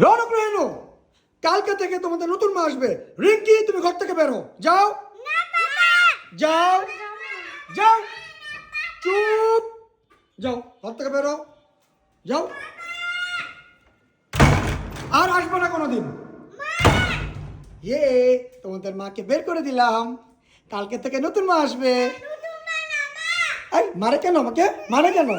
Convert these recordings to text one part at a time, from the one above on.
রনক রেনু, কালকে থেকে তোমাদের নতুন মা আসবে। রিঙ্কি, তুমি ঘর থেকে বেরো, যাও। যাও যাও, চুপ, যাও, ঘর থেকে বেরো, যাও, আর আসবে না কোনোদিন। তোমাদের মাকে বের করে দিলাম, কালকে থেকে নতুন মা আসবে। এই মারে কেন, আমাকে মারে কেন?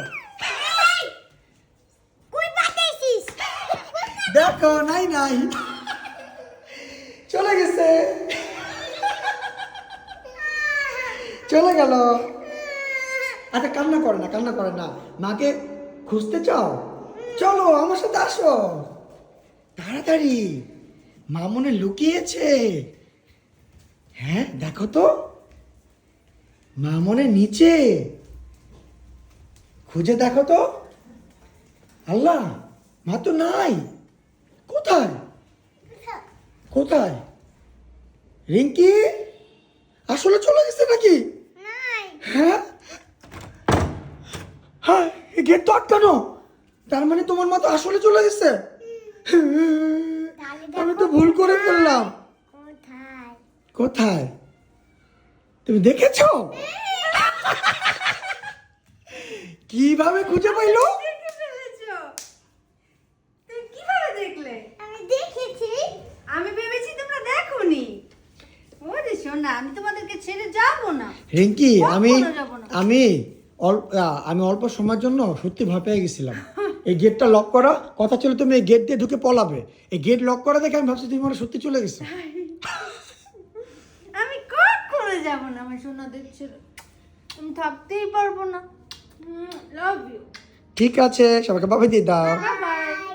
দেখো, নাই নাই, চলে গেছে, চলে গেল। আচ্ছা, কান্না করে না, কান্না করে না। মাকে খুঁজতে চাও? চলো আমার সাথে আসো, তাড়াতাড়ি। মা মনে লুকিয়েছে। হ্যাঁ, দেখো তো, মা মনে নিচে, খুঁজে দেখো তো। আল্লাহ, মা তো নাই। কোথায় কোথায়? রিঙ্কি আসলে চলে গেছে নাকি? হ্যাঁ হ্যাঁ, গেট তো আটকানো, তার মানে তোমার মা তো আসলে চলে গেছে। আমি তো ভুল করে ফেললাম। কোথায়? তুমি দেখেছো? কিভাবে খুঁজে পাইলো? কিভাবে দেখলে? আমি দেখেছি। আমি ভেবেছি তোমরা দেখোনি। ওরে সোনা, আমি তোমাদেরকে ছেড়ে যাব না। রিঙ্কি, কখনো যাবো না। আমি অল্প সময়ের জন্য সত্যি ভয় পেয়ে গেছিলাম। এই গেটটা লক করা, কথা ছিল তুমি এই গেট দিয়ে ঢুকে পলাবে। এই গেট লক করা দেখে আমি ভাবছি তুমি মনে হয় সত্যি চলে গেছে। আমি কখনো যাব না আমার সোনাদের ছেড়ে। আমি থাকতেই পারবো না। Love you. ঠিক আছে, সবাইকে বাবাই দিয়ে দাও। Bye by.